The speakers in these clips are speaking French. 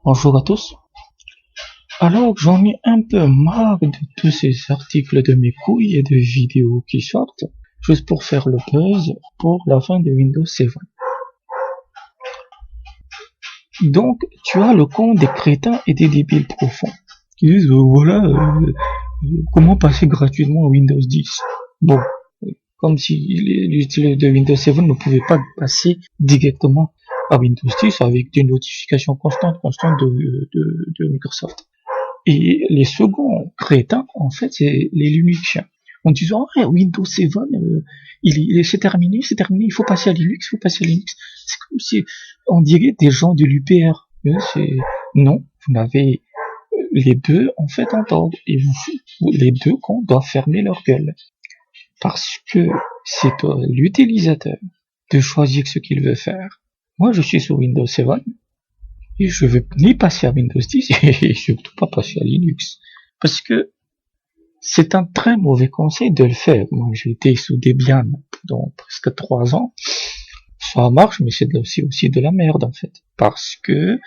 Bonjour à tous. Alors, j'en ai un peu marre de tous ces articles de mes couilles et de vidéos qui sortent, juste pour faire le buzz pour la fin de Windows 7. Donc, tu as le compte des crétins et des débiles profonds qui disent, comment passer gratuitement à Windows 10. Bon, comme si les utilisateurs de Windows 7 ne pouvaient pas passer directement à Windows 10 avec des notifications constantes de Microsoft. Et les seconds crétins, en fait, c'est les Linuxiens. En disant, ah, Windows 7, c'est terminé, il faut passer à Linux, C'est comme si on dirait des gens de l'UPR. Non, vous n'avez les deux, en fait, en tort. Et les deux comptes doivent fermer leur gueule. Parce que c'est l'utilisateur de choisir ce qu'il veut faire. Moi, je suis sur Windows 7, et je veux ni passer à Windows 10 et surtout pas passer à Linux. Parce que c'est un très mauvais conseil de le faire. Moi, j'ai été sous Debian pendant presque 3 ans. Ça marche, mais c'est aussi de la merde, en fait. Parce que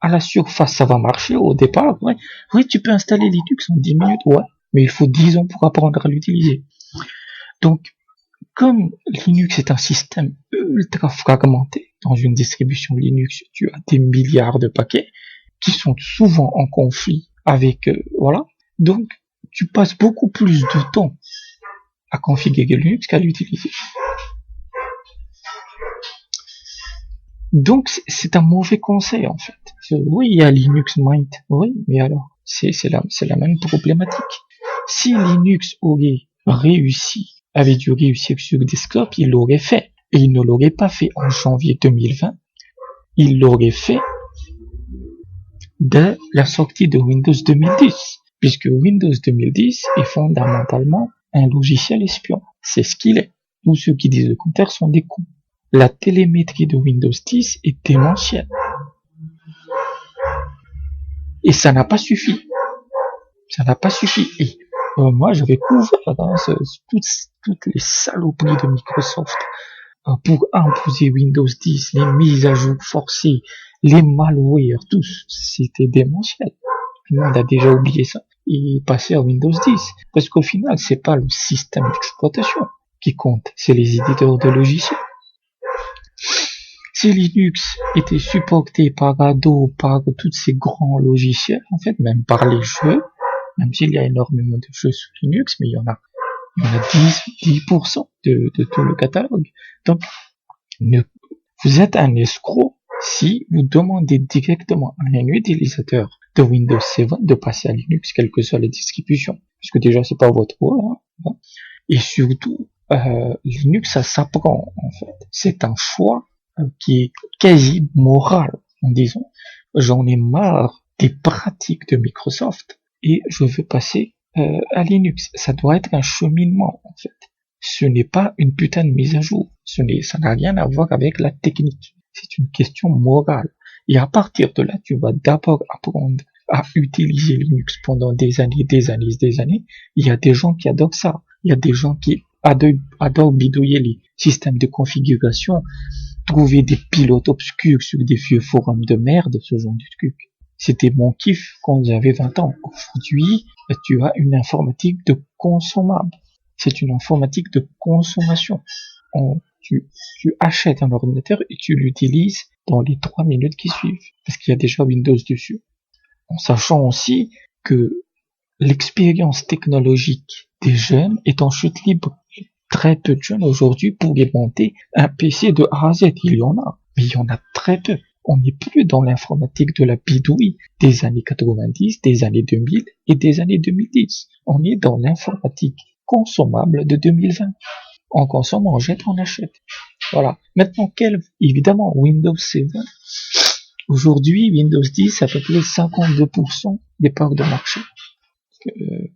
à la surface, ça va marcher au départ. Ouais. Oui, tu peux installer Linux en 10 minutes, ouais. Mais il faut 10 ans pour apprendre à l'utiliser. Donc, comme Linux est un système ultra fragmenté, dans une distribution Linux, tu as des milliards de paquets qui sont souvent en conflit avec, voilà. Donc, tu passes beaucoup plus de temps à configurer Linux qu'à l'utiliser. Donc, c'est un mauvais conseil, en fait. Oui, il y a Linux Mint, oui, mais alors, c'est la même problématique. Si Linux avait dû réussir sur desktop, il l'aurait fait. Et il ne l'aurait pas fait en janvier 2020. Il l'aurait fait dès la sortie de Windows 2010. Puisque Windows 2010 est fondamentalement un logiciel espion. C'est ce qu'il est. Tous ceux qui disent le contraire sont des cons. La télémétrie de Windows 10 est démentielle. Et ça n'a pas suffi. Et moi, j'avais couvert toutes les saloperies de Microsoft pour imposer Windows 10, les mises à jour forcées, les malwares, tous. C'était démentiel. Tout le monde a déjà oublié ça et passé à Windows 10. Parce qu'au final, c'est pas le système d'exploitation qui compte, c'est les éditeurs de logiciels. Si Linux était supporté par Adobe, par tous ces grands logiciels, en fait, même par les jeux, même s'il y a énormément de jeux sous Linux, mais il y en a 10% de tout le catalogue. Donc, vous êtes un escroc si vous demandez directement à un utilisateur de Windows 7 de passer à Linux, quelle que soit la distribution. Parce que déjà, c'est pas votre rôle, hein. Et surtout, Linux, ça s'apprend, en fait. C'est un choix qui est quasi moral, en disant, j'en ai marre des pratiques de Microsoft et je veux passer à Linux. Ça doit être un cheminement, en fait. Ce n'est pas une putain de mise à jour. Ça n'a rien à voir avec la technique. C'est une question morale. Et à partir de là, tu vas d'abord apprendre à utiliser Linux pendant des années. Il y a des gens qui adorent ça. Il y a des gens qui adorent bidouiller les systèmes de configuration, trouver des pilotes obscurs sur des vieux forums de merde, ce genre de truc. C'était mon kiff quand j'avais 20 ans. Aujourd'hui, tu as une informatique de consommable. C'est une informatique de consommation. Tu achètes un ordinateur et tu l'utilises dans les 3 minutes qui suivent. Parce qu'il y a déjà Windows dessus. En sachant aussi que l'expérience technologique des jeunes est en chute libre. Très peu de jeunes aujourd'hui pourraient monter un PC de A à Z. Il y en a, mais il y en a très peu. On n'est plus dans l'informatique de la bidouille des années 90, des années 2000 et des années 2010. On est dans l'informatique consommable de 2020. On consomme, on jette, on achète. Voilà. Maintenant, évidemment, Windows 7. Aujourd'hui, Windows 10, c'est à peu près 52% des parts de marché.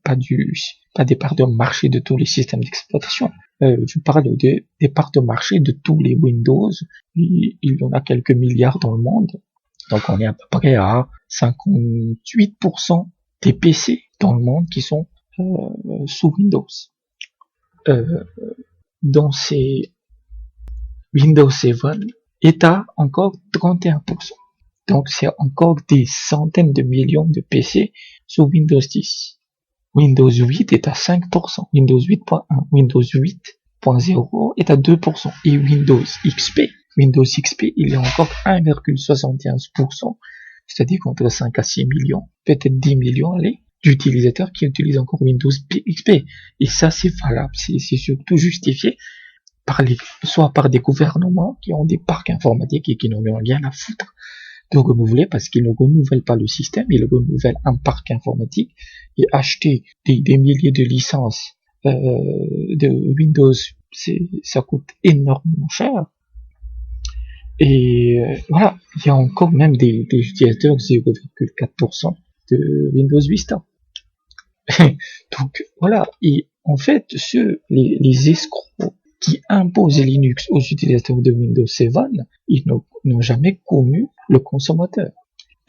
Pas des parts de marché de tous les systèmes d'exploitation. Je parle des parts de marché de tous les Windows. Il y en a quelques milliards dans le monde. Donc on est à peu près à 58% des PC dans le monde qui sont sous Windows. Dans ces Windows 7 est à encore 31%. Donc c'est encore des centaines de millions de PC sous Windows 10. Windows 8 est à 5%, Windows 8.1, Windows 8.0 est à 2%, et Windows XP, il est encore 1,71%, c'est-à-dire entre 5 à 6 millions, peut-être 10 millions, allez, d'utilisateurs qui utilisent encore Windows XP. Et ça, c'est valable, c'est surtout justifié soit par des gouvernements qui ont des parcs informatiques et qui n'ont rien à foutre de renouveler parce qu'ils ne renouvellent pas le système, ils renouvellent un parc informatique, et acheter des milliers de licences de Windows, ça coûte énormément cher. Et voilà, il y a encore même des utilisateurs 0,4% de Windows Vista. Donc voilà, et en fait, les escrocs qui imposent Linux aux utilisateurs de Windows 7, ils n'ont jamais connu le consommateur.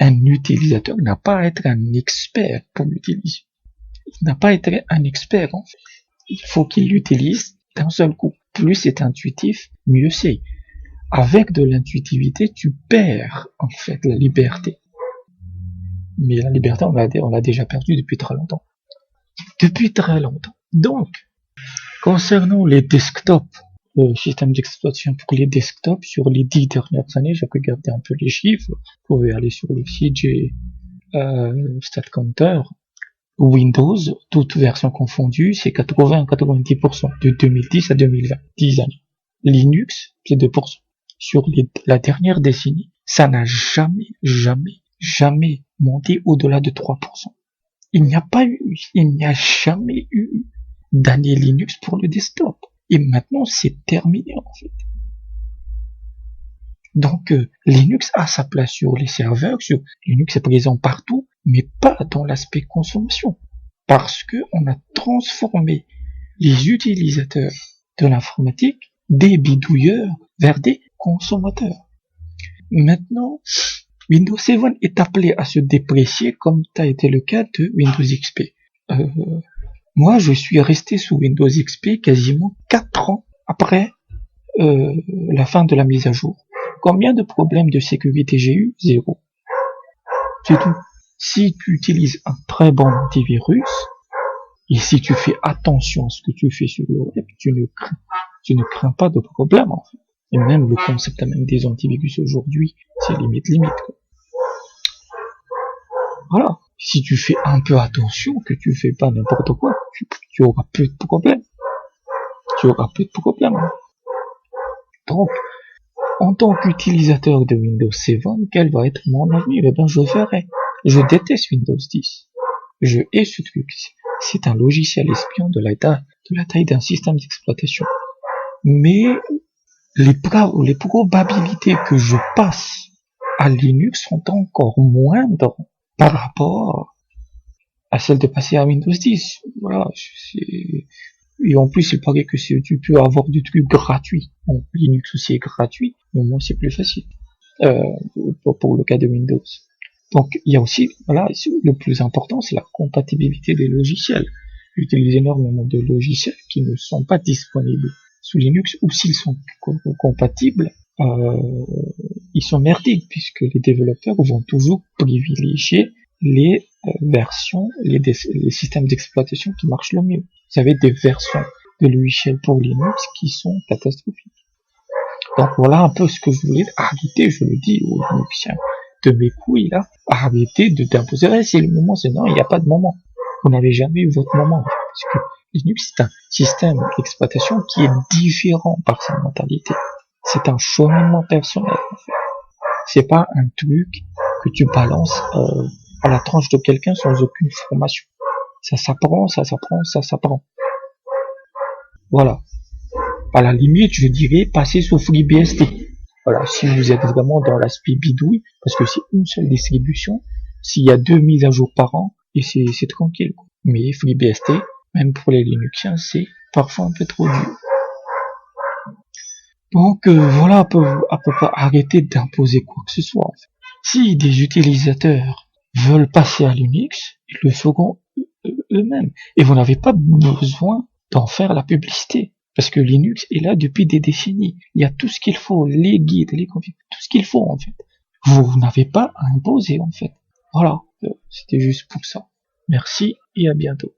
Un utilisateur n'a pas à être un expert pour l'utiliser. Il n'a pas à être un expert, en fait. Il faut qu'il l'utilise d'un seul coup. Plus c'est intuitif, mieux c'est. Avec de l'intuitivité, tu perds, en fait, la liberté. Mais la liberté, on l'a déjà perdue depuis très longtemps. Donc, concernant les desktops, le système d'exploitation pour les desktops, sur les 10 dernières années, j'ai regardé un peu les chiffres, vous pouvez aller sur le site, j'ai StatCounter, Windows, toutes versions confondues, c'est 80-90% de 2010 à 2020, 10 années. Linux, c'est 2%. Sur la dernière décennie, ça n'a jamais monté au-delà de 3%. Il n'y a jamais eu d'année Linux pour le desktop. Et maintenant, c'est terminé, en fait. Donc, Linux a sa place sur les serveurs, Linux est présent partout, mais pas dans l'aspect consommation. Parce que on a transformé les utilisateurs de l'informatique des bidouilleurs vers des consommateurs. Maintenant, Windows 7 est appelé à se déprécier comme ça a été le cas de Windows XP. Moi, je suis resté sous Windows XP quasiment 4 ans après la fin de la mise à jour. Combien de problèmes de sécurité j'ai eu? 0. C'est tout. Si tu utilises un très bon antivirus, et si tu fais attention à ce que tu fais sur le web, tu ne crains pas de problème, en fait. Et même le concept même des antivirus aujourd'hui, c'est limite, quoi. Voilà. Si tu fais un peu attention, que tu fais pas n'importe quoi, tu auras peu de problèmes. Donc, en tant qu'utilisateur de Windows 7, quel va être mon avenir? Eh ben, je verrai. Je déteste Windows 10. Je hais ce truc. C'est un logiciel espion de la taille d'un système d'exploitation. Mais les probabilités que je passe à Linux sont encore moindres par rapport à celle de passer à Windows 10. Voilà. Et en plus, il paraît que tu peux avoir des trucs gratuits. Bon, Linux aussi est gratuit, mais au moins c'est plus facile. Pour le cas de Windows. Donc, il y a aussi, voilà, le plus important, c'est la compatibilité des logiciels. J'utilise énormément de logiciels qui ne sont pas disponibles sous Linux, ou s'ils sont compatibles, ils sont merdiques, puisque les développeurs vont toujours privilégier les versions, les systèmes d'exploitation qui marchent le mieux. Vous avez des versions de logiciels pour Linux qui sont catastrophiques. Donc voilà un peu ce que je voulais. Arrêtez, je le dis aux Linuxiens de mes couilles là, arrêtez d'imposer. C'est le moment, c'est non, il n'y a pas de moment. Vous n'avez jamais eu votre moment, parce que Linux c'est un système d'exploitation qui est différent par sa mentalité. C'est un cheminement personnel, en fait. C'est pas un truc que tu balances à la tranche de quelqu'un sans aucune formation. Ça s'apprend. Voilà. À la limite, je dirais passer sous FreeBSD. Voilà, si vous êtes vraiment dans l'aspect bidouille, parce que c'est une seule distribution, s'il y a 2 mises à jour par an, et c'est tranquille, quoi. Mais FreeBSD, même pour les Linuxiens, c'est parfois un peu trop dur. Donc voilà, à peu près arrêter d'imposer quoi que ce soit. En fait. Si des utilisateurs veulent passer à Linux, ils le feront eux-mêmes. Et vous n'avez pas besoin d'en faire la publicité. Parce que Linux est là depuis des décennies. Il y a tout ce qu'il faut, les guides, les configs, tout ce qu'il faut en fait. Vous n'avez pas à imposer en fait. Voilà, c'était juste pour ça. Merci et à bientôt.